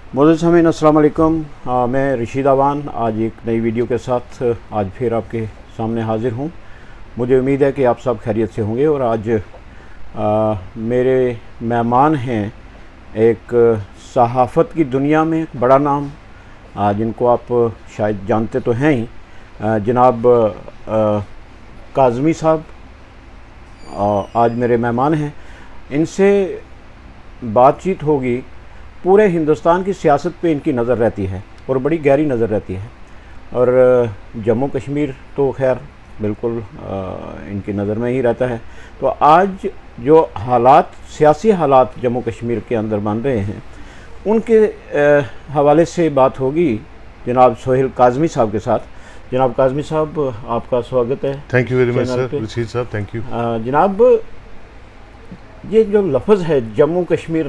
मोअज़्ज़ज़ सामीन अस्सलाम वालेकुम। मैं रशीद अवान आज एक नई वीडियो के साथ आज फिर आपके सामने हाज़िर हूँ। मुझे उम्मीद है कि आप सब खैरियत से होंगे। और आज मेरे मेहमान हैं एक सहाफ़त की दुनिया में एक बड़ा नाम, जिनको आप शायद जानते तो हैं ही, जनाब काज़मी साहब आज मेरे मेहमान हैं। इनसे बातचीत होगी। पूरे हिंदुस्तान की सियासत पे इनकी नज़र रहती है और बड़ी गहरी नज़र रहती है। और जम्मू कश्मीर तो खैर बिल्कुल इनकी नज़र में ही रहता है। तो आज जो हालात, सियासी हालात जम्मू कश्मीर के अंदर बन रहे हैं, उनके हवाले से बात होगी जनाब सोहेल काज़मी साहब के साथ। जनाब काज़मी साहब, आपका स्वागत है। Thank you very much sir Rashid साहब, थैंक यू। जनाब, ये जो लफ्ज़ है जम्मू कश्मीर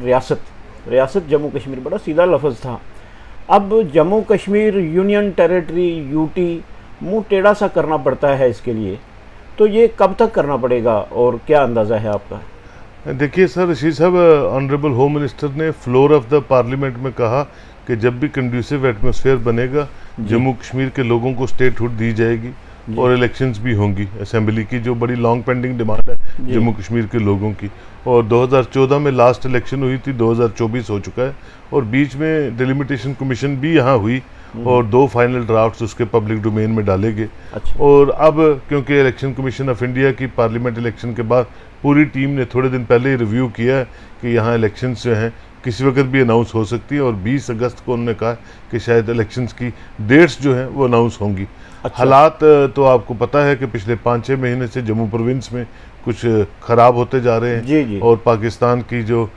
रियासत जम्मू कश्मीर, बड़ा सीधा लफ्ज़ था। अब Jammu Kashmir union territory, UT, मुंह टेढ़ा सा करना पड़ता है इसके लिए। तो ये कब तक करना पड़ेगा और क्या अंदाज़ा है आपका? देखिए सर रशीद साहब, ऑनरेबल होम मिनिस्टर ने फ्लोर ऑफ द पार्लियामेंट में कहा कि जब भी कंड्यूसिव एटमॉस्फेयर बनेगा जम्मू कश्मीर के लोगों को स्टेटहुड दी जाएगी और इलेक्शंस भी होंगी असेंबली की, जो बड़ी लॉन्ग पेंडिंग डिमांड है जम्मू कश्मीर के लोगों की। और 2014 में लास्ट इलेक्शन हुई थी, 2024 हो चुका है और बीच में डिलिमिटेशन कमीशन भी यहाँ हुई और 2 फाइनल ड्राफ्ट्स उसके पब्लिक डोमेन में डाले गए। अच्छा। और अब क्योंकि इलेक्शन कमीशन ऑफ इंडिया की पार्लियामेंट इलेक्शन के बाद पूरी टीम ने थोड़े दिन पहले ही रिव्यू किया है कि यहाँ इलेक्शंस जो हैं किसी वक्त भी अनाउंस हो सकती है और 20 अगस्त को उन्होंने कहा कि शायद इलेक्शंस की डेट्स जो हैं वो अनाउंस होंगी। अच्छा। हालात तो आपको पता है कि पिछले 5-6 महीने से जम्मू प्रोविंस में कुछ ख़राब होते जा रहे हैं। जी। और पाकिस्तान की जो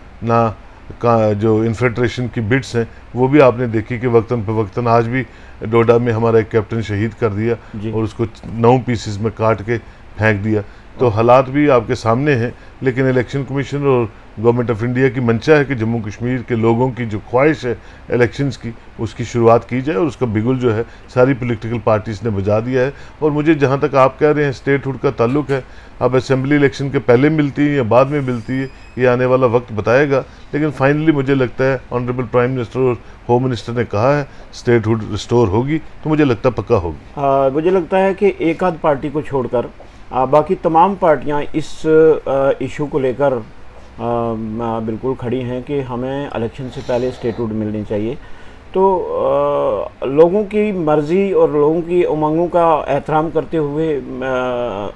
इन्फिल्ट्रेशन की बिट्स हैं वो भी आपने देखी कि वक्तन पे वक्तन, आज भी डोडा में हमारा एक कैप्टन शहीद कर दिया और उसको 9 पीसेस में काट के फेंक दिया। तो हालात भी आपके सामने हैं, लेकिन इलेक्शन कमीशन और गवर्नमेंट ऑफ इंडिया की मंशा है कि जम्मू कश्मीर के लोगों की जो ख्वाहिश है इलेक्शंस की, उसकी शुरुआत की जाए और उसका बिगुल जो है सारी पॉलिटिकल पार्टीज़ ने बजा दिया है। और मुझे जहाँ तक आप कह रहे हैं स्टेटहुड का ताल्लुक है, अब असेंबली इलेक्शन के पहले मिलती है या बाद में मिलती है, ये आने वाला वक्त बताएगा। लेकिन फाइनली मुझे लगता है ऑनरेबल प्राइम मिनिस्टर और होम मिनिस्टर ने कहा है स्टेटहुड रिस्टोर होगी, तो मुझे लगता है पक्का होगी। मुझे लगता है कि एक आध पार्टी को छोड़कर बाकी तमाम पार्टियां इस इशू को लेकर बिल्कुल खड़ी हैं कि हमें इलेक्शन से पहले स्टेटहुड मिलनी चाहिए। तो लोगों की मर्ज़ी और लोगों की उमंगों का एहतराम करते हुए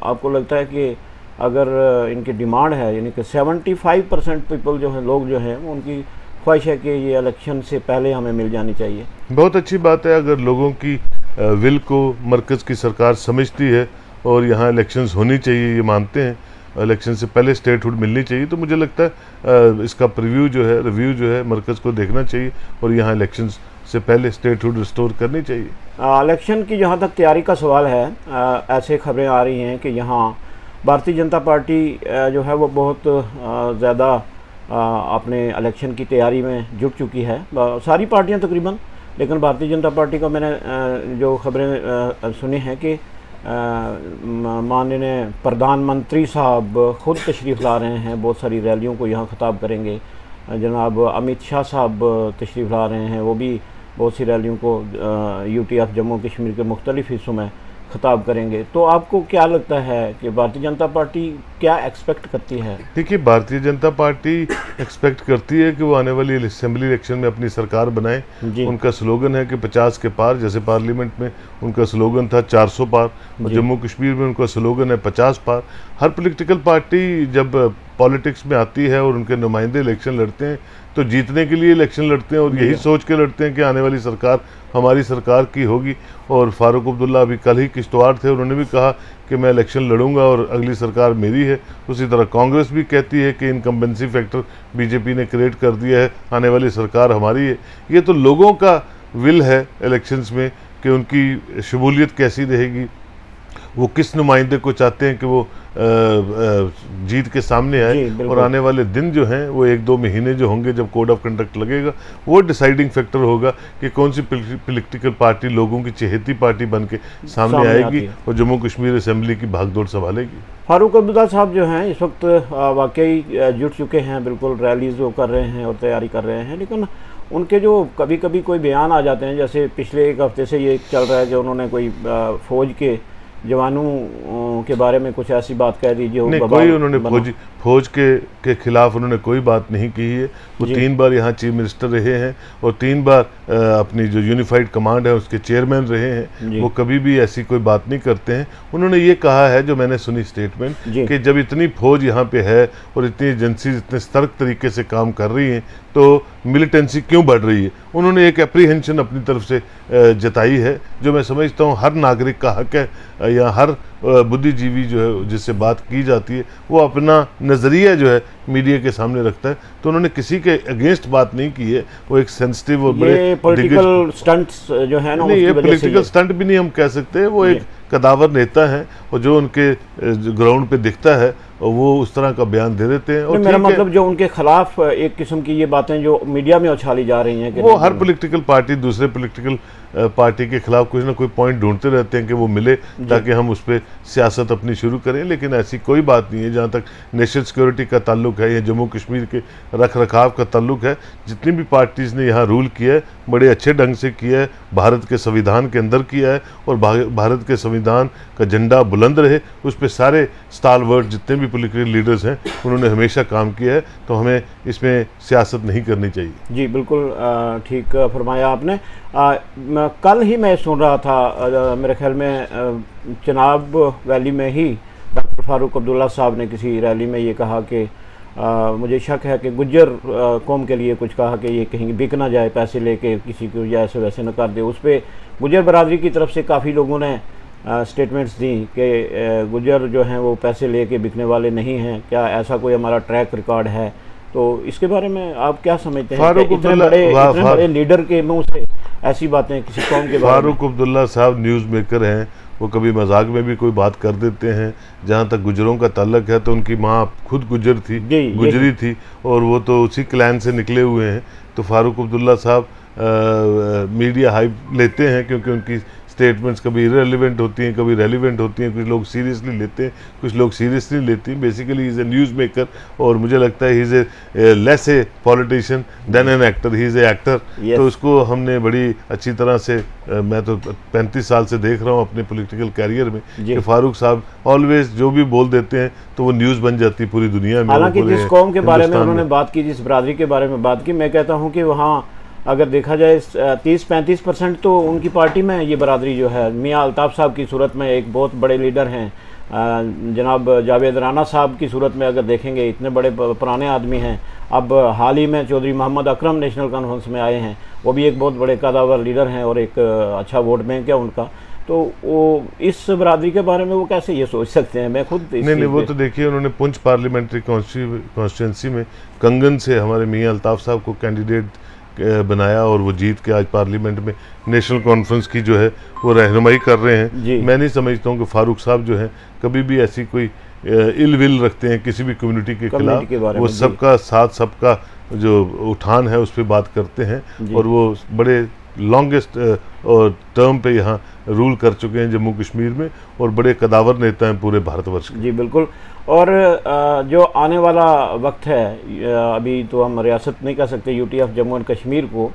आपको लगता है कि अगर इनकी डिमांड है, यानी कि 75% पीपल जो हैं, लोग जो हैं, उनकी ख्वाहिश है कि ये इलेक्शन से पहले हमें मिल जानी चाहिए। बहुत अच्छी बात है अगर लोगों की विल को मरकज़ की सरकार समझती है और यहाँ इलेक्शंस होनी चाहिए, ये मानते हैं इलेक्शन से पहले स्टेटहुड मिलनी चाहिए, तो मुझे लगता है इसका रिव्यू जो है मरकज़ को देखना चाहिए और यहाँ इलेक्शंस से पहले स्टेटहुड रिस्टोर करनी चाहिए। इलेक्शन की जहाँ तक तैयारी का सवाल है, ऐसे खबरें आ रही हैं कि यहाँ भारतीय जनता पार्टी जो है वो बहुत ज़्यादा अपने इलेक्शन की तैयारी में जुट चुकी है, सारी पार्टियाँ तकरीबन। लेकिन भारतीय जनता पार्टी का मैंने जो खबरें सुनी हैं कि माननीय प्रधानमंत्री साहब खुद तशरीफ़ ला रहे हैं, बहुत सारी रैलियों को यहाँ ख़िताब करेंगे। जनाब अमित शाह साहब तशरीफ़ ला रहे हैं, वो भी बहुत सी रैलियों को यूटी ऑफ जम्मू कश्मीर के मुख्तलिफ़ हिस्सों में ख़िताब करेंगे। तो आपको क्या लगता है कि भारतीय जनता पार्टी क्या एक्सपेक्ट करती है? देखिए, भारतीय जनता पार्टी एक्सपेक्ट करती है कि वो आने वाली असेंबली इलेक्शन में अपनी सरकार बनाए। उनका स्लोगन है कि 50 के पार, जैसे पार्लियामेंट में उनका स्लोगन था 400 पार, और जम्मू कश्मीर में उनका स्लोगन है 50 पार। हर पॉलिटिकल पार्टी जब पॉलिटिक्स में आती है और उनके नुमाइंदे इलेक्शन लड़ते हैं तो जीतने के लिए इलेक्शन लड़ते हैं और यही सोच के लड़ते हैं कि आने वाली सरकार हमारी सरकार की होगी। और फारूक अब्दुल्ला अभी कल ही किश्तवाड़ थे, उन्होंने भी कहा कि मैं इलेक्शन लड़ूंगा और अगली सरकार मेरी है। उसी तरह कांग्रेस भी कहती है कि इनकम्बेंसी फैक्टर बीजेपी ने क्रिएट कर दिया है, आने वाली सरकार हमारी है। ये तो लोगों का विल है इलेक्शंस में कि उनकी शमूलियत कैसी रहेगी, वो किस नुमाइंदे को चाहते हैं कि वो जीत के सामने आए, और आने वाले दिन जो हैं वो 1-2 महीने जो होंगे जब कोड ऑफ कंडक्ट लगेगा, वो डिसाइडिंग फैक्टर होगा कि कौन सी पॉलिटिकल पार्टी लोगों की चहेती पार्टी बन के सामने आएगी और जम्मू कश्मीर असेंबली की भागदौड़ संभालेगी। फारूक अब्दुल्ला साहब जो हैं इस वक्त वाकई जुट चुके हैं, बिल्कुल रैलीज वो कर रहे हैं और तैयारी कर रहे हैं, लेकिन उनके जो कभी कभी कोई बयान आ जाते हैं, जैसे पिछले 1 हफ्ते से ये चल रहा है कि उन्होंने कोई फ़ौज के जवानों के बारे में कुछ ऐसी बात कह दी जो नहीं, कोई उन्होंने फौज के खिलाफ उन्होंने कोई बात नहीं की है। वो 3 बार यहाँ चीफ मिनिस्टर रहे हैं और 3 बार अपनी जो यूनिफाइड कमांड है उसके चेयरमैन रहे हैं। वो कभी भी ऐसी कोई बात नहीं करते हैं। उन्होंने ये कहा है, जो मैंने सुनी स्टेटमेंट, कि जब इतनी फौज यहाँ पे है और इतनी एजेंसी इतने सतर्क तरीके से काम कर रही हैं तो मिलिटेंसी क्यों बढ़ रही है। उन्होंने एक एप्रीहेंशन अपनी तरफ से जताई है, जो मैं समझता हूँ हर नागरिक का हक है, या हर बुद्धिजीवी जो है जिससे बात की जाती है वो अपना नज़रिया जो है मीडिया के सामने रखता है। तो उन्होंने किसी के अगेंस्ट बात नहीं की है। वो एक सेंसिटिव और बड़े पॉलिटिकल स्टंट्स जो है ना, नहीं, ये पॉलिटिकल स्टंट भी नहीं हम कह सकते। वो एक कदावर नेता है और जो उनके ग्राउंड पे दिखता है और वो उस तरह का बयान दे देते हैं। और मेरा मतलब जो उनके खिलाफ एक किस्म की ये बातें जो मीडिया में उछाली जा रही हैं कि वो हर पॉलिटिकल पार्टी दूसरे पॉलिटिकल पार्टी के खिलाफ कुछ ना कोई पॉइंट ढूंढते रहते हैं कि वो मिले ताकि हम उस पर सियासत अपनी शुरू करें। लेकिन ऐसी कोई बात नहीं है। जहाँ तक नेशनल सिक्योरिटी का ताल्लुक है या जम्मू कश्मीर के रख रखाव का ताल्लुक है, जितनी भी पार्टीज़ ने यहाँ रूल किया है बड़े अच्छे ढंग से किया है, भारत के संविधान के अंदर किया है, और भारत के संविधान का झंडा बुलंद रहे उस पर सारे स्टालवर्ड जितने भी पॉलिटिकल लीडर्स हैं उन्होंने हमेशा काम किया है। तो हमें इसमें सियासत नहीं करनी चाहिए। जी बिल्कुल ठीक फरमाया आपने। कल ही मैं सुन रहा था, मेरे ख्याल में चिनाब वैली में ही डॉक्टर फारूक अब्दुल्ला साहब ने किसी रैली में ये कहा कि मुझे शक है कि गुज्जर कौम के लिए कुछ कहा कि ये कहीं बिक ना जाए, पैसे लेके किसी को या ऐसे वैसे न कर दे। उस पर गुज्जर बरादरी की तरफ से काफ़ी लोगों ने स्टेटमेंट्स दी कि गुज्जर जो हैं वो पैसे लेके बिकने वाले नहीं हैं। क्या ऐसा कोई हमारा ट्रैक रिकॉर्ड है? तो इसके बारे में आप क्या समझते हैं? इतने बड़े लीडर के मुंह से ऐसी बातें किसी कौम के बारे में? फारूक अब्दुल्ला साहब न्यूज़ मेकर हैं, वो कभी मजाक में भी कोई बात कर देते हैं। जहाँ तक गुजरों का ताल्लुक है तो उनकी माँ खुद गुजर थी, गुजरी थी, और वो तो उसी क्लैन से निकले हुए हैं। तो फारूक अब्दुल्ला साहब मीडिया हाइप लेते हैं क्योंकि उनकी स्टेटमेंट्स कभी इररिलेवेंट होती हैं, कभी रेलिवेंट होती हैं। कुछ लोग सीरियसली लेते हैं, कुछ लोग सीरियसली लेते हैं। Basically is a news maker, और मुझे लगता है he is a less a politician than an actor, he is a actor. तो उसको हमने बड़ी अच्छी तरह से, मैं तो 35 साल से देख रहा हूँ अपने पॉलिटिकल कैरियर में कि फारूक साहब ऑलवेज जो भी बोल देते हैं तो वो न्यूज़ बन जाती है पूरी दुनिया में। हालांकि जिस कौम के बारे में उन्होंने बात की, जिस बरादरी के बारे में बात की, मैं कहता हूँ कि वहाँ अगर देखा जाए 30-35% तो उनकी पार्टी में ये बरादरी जो है, मियाँ अल्ताफ़ साहब की सूरत में एक बहुत बड़े लीडर हैं, जनाब जावेद राना साहब की सूरत में अगर देखेंगे इतने बड़े पुराने आदमी हैं। अब हाल ही में चौधरी मोहम्मद अकरम नेशनल कॉन्फ्रेंस में आए हैं, वो भी एक बहुत बड़े कदावर लीडर हैं और एक अच्छा वोट बैंक है उनका। तो वो इस बरादरी के बारे में वो कैसे ये सोच सकते हैं? मैं खुद नहीं, वो तो देखिए उन्होंने पुंछ पार्लियामेंट्री कॉन्स्टिट्यूंसी में कंगन से हमारे मियाँ अल्ताफ़ साहब को कैंडिडेट बनाया और वो जीत के आज पार्लियामेंट में नेशनल कॉन्फ्रेंस की जो है वो रहनुमाई कर रहे हैं। मैं नहीं समझता हूँ कि फारूक साहब जो है कभी भी ऐसी कोई इल विल रखते हैं किसी भी कम्युनिटी के खिलाफ। वो सबका साथ, सबका जो उठान है उस पर बात करते हैं, और वो बड़े लॉन्गेस्ट और टर्म पे यहाँ रूल कर चुके हैं जम्मू कश्मीर में, और बड़े कदावर नेता हैं पूरे भारतवर्ष के। जी बिल्कुल। और जो आने वाला वक्त है, अभी तो हम रियासत नहीं कह सकते UT of Jammu and Kashmir को,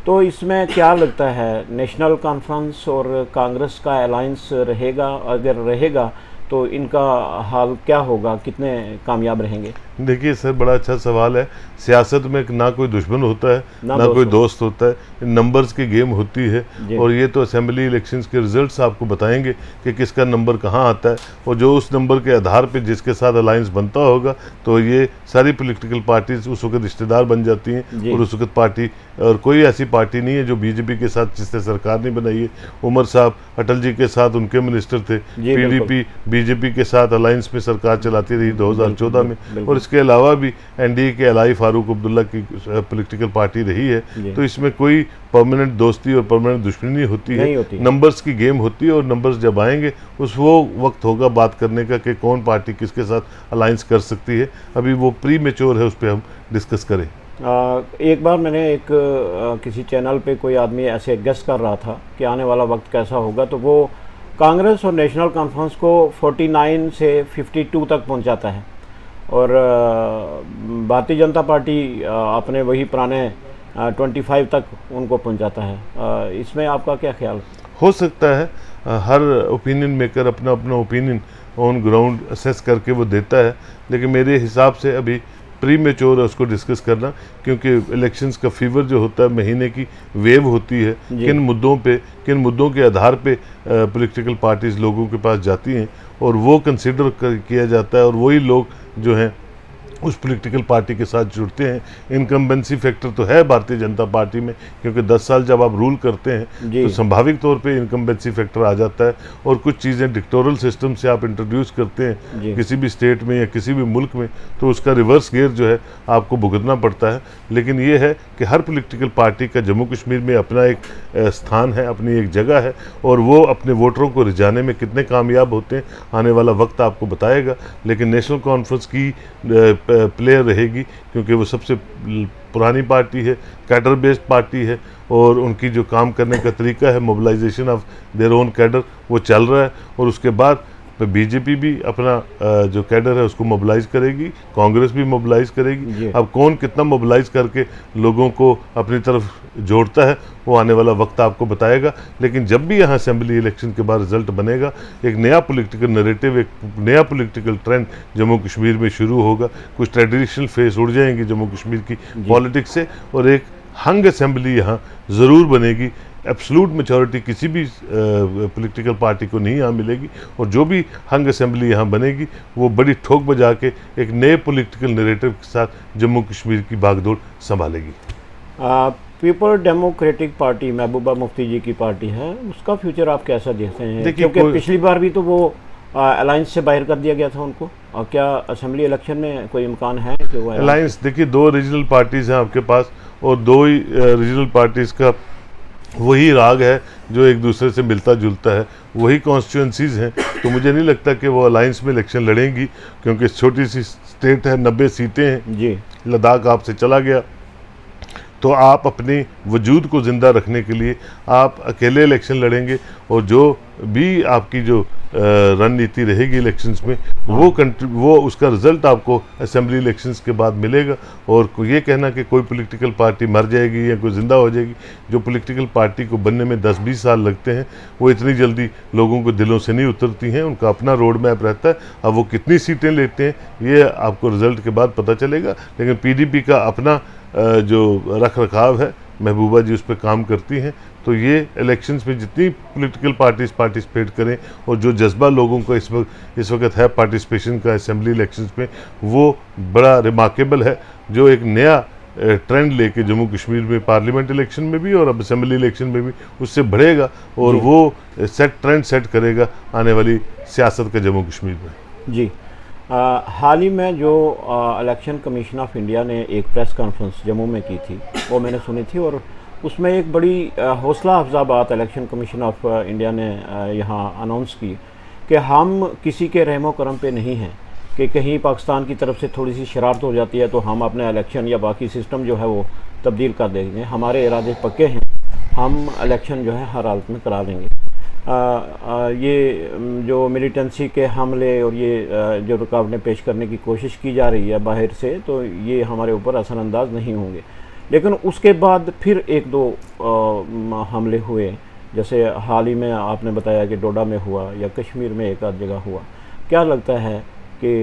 तो इसमें क्या लगता है नेशनल कॉन्फ्रेंस और कांग्रेस का अलायंस रहेगा? अगर रहेगा तो इनका हाल क्या होगा, कितने कामयाब रहेंगे? देखिए सर, बड़ा अच्छा सवाल है। सियासत में ना कोई दुश्मन होता है ना कोई दोस्त होता है, नंबर्स की गेम होती है। और ये तो असेंबली इलेक्शंस के रिजल्ट्स आपको बताएंगे कि किसका नंबर कहाँ आता है, और जो उस नंबर के आधार पे जिसके साथ अलायंस बनता होगा तो ये सारी पॉलिटिकल पार्टीज उस वक्त रिश्तेदार बन जाती हैं। और उस वक्त पार्टी, और कोई ऐसी पार्टी नहीं है जो बीजेपी के साथ जिसने सरकार नहीं बनाई है। उमर साहब अटल जी के साथ उनके मिनिस्टर थे, पीडीपी बीजेपी के साथ अलायंस में सरकार चलाती रही 2014 में, और इसके अलावा भी एनडीए के अलाई फारूक अब्दुल्ला की पॉलिटिकल पार्टी रही है, तो इसमें कोई परमानेंट दोस्ती और परमानेंट दुश्मनी होती है, नंबर्स की गेम होती है, और नंबर्स जब आएंगे उस वो वक्त होगा बात करने का कि कौन पार्टी किसके साथ अलायंस कर सकती है। अभी वो प्री मैच्योर है, उस पर हम डिस्कस करें। एक बार मैंने किसी चैनल पे कोई आदमी ऐसे गेस कर रहा था कि आने वाला वक्त कैसा होगा, तो वो कांग्रेस और नेशनल कॉन्फ्रेंस को 49 से 52 तक पहुंचाता है, और भारतीय जनता पार्टी अपने वही पुराने 25 तक उनको पहुंचाता है। इसमें आपका क्या ख्याल? हो सकता है हर ओपिनियन मेकर अपना अपना ओपिनियन ऑन ग्राउंड असेस करके वो देता है, लेकिन मेरे हिसाब से अभी प्री मैच्योर है उसको डिस्कस करना, क्योंकि इलेक्शंस का फीवर जो होता है महीने की वेव होती है, किन मुद्दों के आधार पे पॉलिटिकल पार्टीज लोगों के पास जाती हैं और वो कंसिडर किया जाता है, और वही लोग जो हैं उस पॉलिटिकल पार्टी के साथ जुड़ते हैं। इनकम्बेंसी फैक्टर तो है भारतीय जनता पार्टी में, क्योंकि 10 साल जब आप रूल करते हैं तो संभाविक तौर पे इनकम्बेंसी फैक्टर आ जाता है, और कुछ चीज़ें डिक्टोरल सिस्टम से आप इंट्रोड्यूस करते हैं किसी भी स्टेट में या किसी भी मुल्क में, तो उसका रिवर्स गियर जो है आपको भुगतना पड़ता है। लेकिन ये है कि हर पॉलिटिकल पार्टी का जम्मू कश्मीर में अपना एक स्थान है, अपनी एक जगह है, और वो अपने वोटरों को रिझाने में कितने कामयाब होते हैं आने वाला वक्त आपको बताएगा। लेकिन नेशनल कॉन्फ्रेंस की प्लेयर रहेगी, क्योंकि वो सबसे पुरानी पार्टी है, कैडर बेस्ड पार्टी है, और उनकी जो काम करने का तरीका है mobilisation of their own cadre वो चल रहा है। और उसके बाद बीजेपी भी अपना जो कैडर है उसको मोबिलाइज करेगी, कांग्रेस भी मोबिलाइज करेगी। अब कौन कितना मोबिलाइज करके लोगों को अपनी तरफ जोड़ता है वो आने वाला वक्त आपको बताएगा। लेकिन जब भी यहाँ असेंबली इलेक्शन के बाद रिजल्ट बनेगा, एक नया पॉलिटिकल नैरेटिव, एक नया पॉलिटिकल ट्रेंड जम्मू कश्मीर में शुरू होगा। कुछ ट्रेडिशनल फेस उड़ जाएंगी जम्मू कश्मीर की पॉलिटिक्स से, और एक हंग असेंबली यहाँ ज़रूर बनेगी। एब्सोल्यूट मेजॉरिटी किसी भी पॉलिटिकल पार्टी को नहीं यहाँ मिलेगी, और जो भी हंग असेंबली यहाँ बनेगी वो बड़ी ठोक बजा के एक नए पॉलिटिकल नैरेटिव के साथ जम्मू कश्मीर की भागदौड़ संभालेगी। People democratic party Mehbooba Mufti जी की पार्टी है, उसका फ्यूचर आप कैसा देखते हैं? क्योंकि पिछली बार भी तो वो अलायंस से बाहर कर दिया गया था उनको, और क्या असेंबली इलेक्शन में कोई इम्कान है कि वो अलायंस? देखिए, 2 रीजनल पार्टीज़ हैं आपके पास, और 2 ही रीजनल पार्टीज़ का वही राग है जो एक दूसरे से मिलता जुलता है, वही कॉन्स्टिट्यूंसीज हैं। तो मुझे नहीं लगता कि वो अलायंस में इलेक्शन लड़ेंगी, क्योंकि छोटी सी स्टेट है, 90 सीटें हैं जी। लद्दाख आपसे चला गया, तो आप अपने वजूद को ज़िंदा रखने के लिए आप अकेले इलेक्शन लड़ेंगे, और जो भी आपकी जो रणनीति रहेगी इलेक्शंस में वो उसका रिजल्ट आपको असेंबली इलेक्शंस के बाद मिलेगा। और ये कहना कि कोई पॉलिटिकल पार्टी मर जाएगी या कोई ज़िंदा हो जाएगी, जो पॉलिटिकल पार्टी को बनने में 10-20 साल लगते हैं वो इतनी जल्दी लोगों को दिलों से नहीं उतरती हैं, उनका अपना रोड मैप रहता है। अब वो कितनी सीटें लेते हैं ये आपको रिजल्ट के बाद पता चलेगा। लेकिन पीडीपी का अपना जो रख रखाव है, महबूबा जी उस पर काम करती हैं, तो ये इलेक्शंस में जितनी पॉलिटिकल पार्टीज पार्टिसिपेट करें, और जो जज्बा लोगों का इस वक्त है पार्टिसिपेशन का असेंबली इलेक्शंस में, वो बड़ा रिमार्केबल है, जो एक नया ट्रेंड लेके जम्मू कश्मीर में पार्लियामेंट इलेक्शन में भी और अब असेंबली इलेक्शन में भी उससे बढ़ेगा, और वो ट्रेंड सेट करेगा आने वाली सियासत का जम्मू कश्मीर में। जी, हाल ही में जो इलेक्शन कमीशन ऑफ इंडिया ने एक प्रेस कॉन्फ्रेंस जम्मू में की थी वो मैंने सुनी थी, और उसमें एक बड़ी हौसला अफजा बात इलेक्शन कमीशन ऑफ इंडिया ने यहाँ अनाउंस की कि हम किसी के रहमो करम पे नहीं हैं, कि कहीं पाकिस्तान की तरफ से थोड़ी सी शरारत हो जाती है तो हम अपने इलेक्शन या बाकी सिस्टम जो है वो तब्दील कर देंगे, हमारे इरादे पक्के हैं, हम इलेक्शन जो है हर हालत में करा देंगे। ये जो मिलिटेंसी के हमले और ये जो रुकावटें पेश करने की कोशिश की जा रही है बाहर से, तो ये हमारे ऊपर असरअंदाज नहीं होंगे। लेकिन उसके बाद फिर 1-2 हमले हुए, जैसे हाल ही में आपने बताया कि डोडा में हुआ या कश्मीर में एक आध जगह हुआ। क्या लगता है कि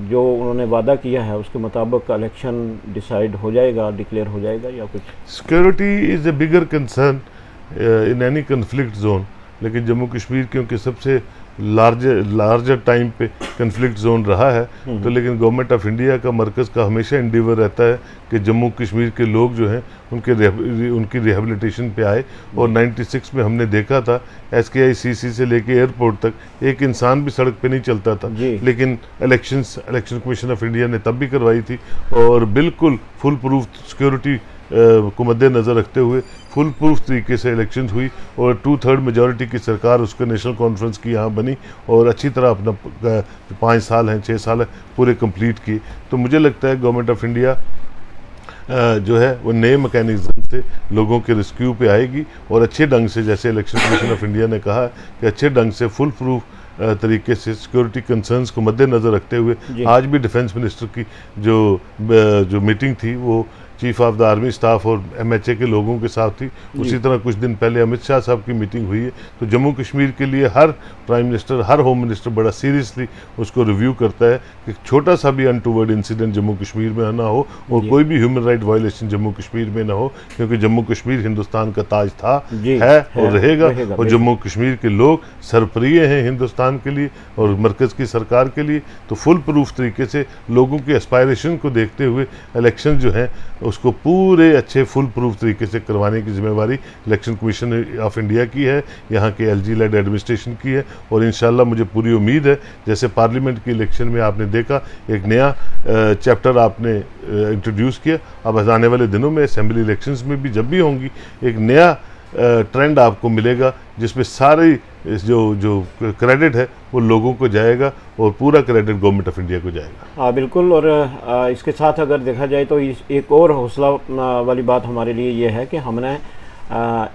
जो उन्होंने वादा किया है उसके मुताबिक इलेक्शन डिसाइड हो जाएगा, डिक्लेयर हो जाएगा, या कुछ? Security is a bigger concern in any conflict zone, लेकिन जम्मू कश्मीर क्योंकि सबसे लार्जर टाइम पे कन्फ्लिक्ट जोन रहा है, तो लेकिन गवर्नमेंट ऑफ इंडिया का मरकज़ का हमेशा इंडिवर रहता है कि जम्मू कश्मीर के लोग जो हैं उनकी रिहेबिलिटेशन पे आए। और 96 में हमने देखा था SKICC से लेके एयरपोर्ट तक एक इंसान भी सड़क पे नहीं चलता था, लेकिन इलेक्शन कमीशन ऑफ इंडिया ने तब भी करवाई थी और बिल्कुल फुल प्रूफ सिक्योरिटी को मद्देनज़र रखते हुए फुल प्रूफ तरीके से इलेक्शंस हुई और 2/3 मेजॉरिटी की सरकार उसके नेशनल कॉन्फ्रेंस की यहाँ बनी और अच्छी तरह अपना 5 साल हैं 6 साल हैं पूरे कंप्लीट किए। तो मुझे लगता है गवर्नमेंट ऑफ इंडिया जो है वो नए मैकेनिज्म से लोगों के रेस्क्यू पे आएगी और अच्छे ढंग से, जैसे इलेक्शन कमीशन ऑफ इंडिया ने कहा कि अच्छे ढंग से फुल प्रूफ तरीके से सिक्योरिटी कंसर्न्स को मद्देनज़र रखते हुए आज भी डिफेंस मिनिस्टर की जो मीटिंग थी वो chief of the army staff और MHA के लोगों के साथ थी। उसी तरह कुछ दिन पहले अमित शाह साहब की मीटिंग हुई है। तो जम्मू कश्मीर के लिए हर प्राइम मिनिस्टर, हर होम मिनिस्टर बड़ा सीरियसली उसको रिव्यू करता है कि छोटा सा भी अनटूवर्ड इंसिडेंट जम्मू कश्मीर में ना हो और कोई भी human right violation Jammu Kashmir में ना हो, क्योंकि जम्मू कश्मीर हिंदुस्तान का ताज था, है और रहेगा। और जम्मू कश्मीर के लोग सरप्रिय हैं हिंदुस्तान के लिए और मरकज़ की सरकार के लिए। तो फुल प्रूफ तरीके से लोगों की एस्पायरेशन को देखते हुए इलेक्शन जो है उसको पूरे अच्छे फुल प्रूफ तरीके से करवाने की जिम्मेवारी इलेक्शन कमीशन ऑफ इंडिया की है, यहाँ के LG लेड एडमिनिस्ट्रेशन की है। और इंशाल्लाह मुझे पूरी उम्मीद है, जैसे पार्लियामेंट की इलेक्शन में आपने देखा एक नया चैप्टर आपने इंट्रोड्यूस किया, अब आने वाले दिनों में असेंबली इलेक्शंस में भी जब भी होंगी एक नया ट्रेंड आपको मिलेगा जिसमें सारी जो क्रेडिट है वो लोगों को जाएगा और पूरा क्रेडिट गवर्नमेंट ऑफ इंडिया को जाएगा। हाँ बिल्कुल। और इसके साथ अगर देखा जाए तो एक और हौसला वाली बात हमारे लिए ये है कि हमने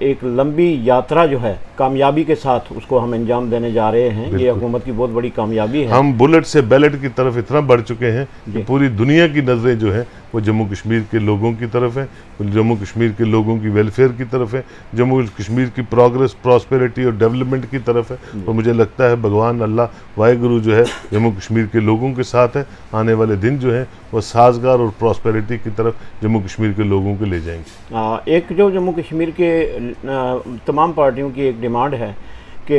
एक लंबी यात्रा जो है कामयाबी के साथ उसको हम अंजाम देने जा रहे हैं। ये हुकूमत की बहुत बड़ी कामयाबी है। हम बुलेट से बैलेट की तरफ इतना बढ़ चुके हैं कि पूरी दुनिया की नज़रें जो हैं वो जम्मू कश्मीर के लोगों की तरफ है, जम्मू कश्मीर के लोगों की वेलफेयर की तरफ है, जम्मू कश्मीर की प्रोग्रेस, प्रॉस्पेरिटी और डेवलपमेंट की तरफ है। और मुझे लगता है भगवान अल्लाह वाहेगुरु जो है जम्मू कश्मीर के लोगों के साथ है। आने वाले दिन जो है वो साजगार और प्रॉस्पेरिटी की तरफ जम्मू कश्मीर के लोगों को ले जाएंगे। एक जो जम्मू कश्मीर के तमाम पार्टियों की एक डिमांड है कि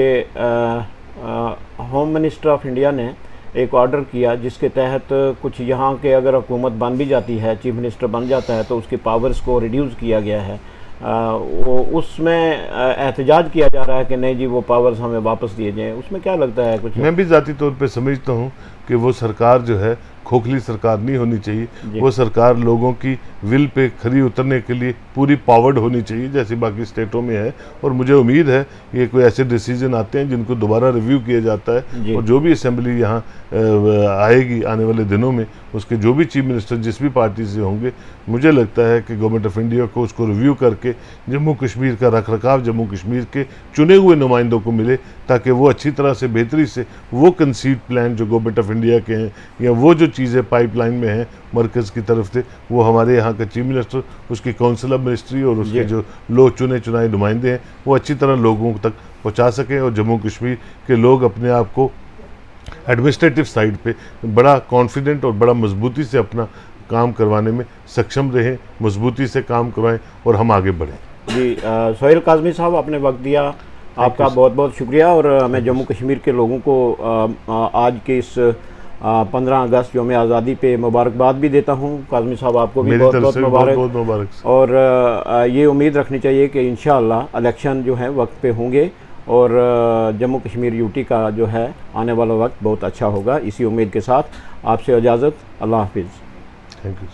होम मिनिस्टर ऑफ इंडिया ने एक ऑर्डर किया जिसके तहत कुछ यहाँ के अगर हुकूमत बन भी जाती है, चीफ मिनिस्टर बन जाता है तो उसके पावर्स को रिड्यूस किया गया है। वो उसमें एहतजाज किया जा रहा है कि नहीं जी वो पावर्स हमें वापस दिए जाएं। उसमें क्या लगता है कुछ? मैं भी ज़ाती तौर पे समझता हूँ कि वो सरकार जो है खोखली सरकार नहीं होनी चाहिए। वो सरकार लोगों की विल पे खरी उतरने के लिए पूरी पावर्ड होनी चाहिए जैसी बाकी स्टेटों में है। और मुझे उम्मीद है ये कोई ऐसे डिसीजन आते हैं जिनको दोबारा रिव्यू किया जाता है और जो भी असेंबली यहाँ आएगी आने वाले दिनों में उसके जो भी चीफ मिनिस्टर जिस भी पार्टी से होंगे, मुझे लगता है कि गवर्नमेंट ऑफ इंडिया को उसको रिव्यू करके जम्मू कश्मीर का रखरखाव जम्मू कश्मीर के चुने हुए नुमाइंदों को मिले ताकि वो अच्छी तरह से बेहतरी से वो कंसीड प्लान जो गवर्नमेंट ऑफ इंडिया के हैं या वो जो चीज़ें पाइपलाइन में हैं मरकज़ की तरफ से वो हमारे यहाँ का चीफ मिनिस्टर, उसकी काउंसिल ऑफ मिनिस्ट्री और उसके जो लोग चुने चुनाए नुमाइंदे हैं वो अच्छी तरह लोगों तक पहुँचा सकें और जम्मू कश्मीर के लोग अपने आप को एडमिनिस्ट्रेटिव साइड पे बड़ा कॉन्फिडेंट और बड़ा मजबूती से अपना काम करवाने में सक्षम रहें, मजबूती से काम करवाएं और हम आगे बढ़ें। जी सोहेल काज़मी साहब आपने वक्त दिया, आपका बहुत बहुत शुक्रिया। और मैं जम्मू कश्मीर के लोगों को आज के इस 15 अगस्त यौम आज़ादी पे मुबारकबाद भी देता हूँ। काज़मी साहब आपको भी बहुत बहुत मुबारक। और ये उम्मीद रखनी चाहिए कि इंशाअल्लाह इलेक्शन जो है वक्त पे होंगे और जम्मू कश्मीर यूटी का जो है आने वाला वक्त बहुत अच्छा होगा। इसी उम्मीद के साथ आपसे इजाज़त, अल्लाह हाफिज़। Thank you.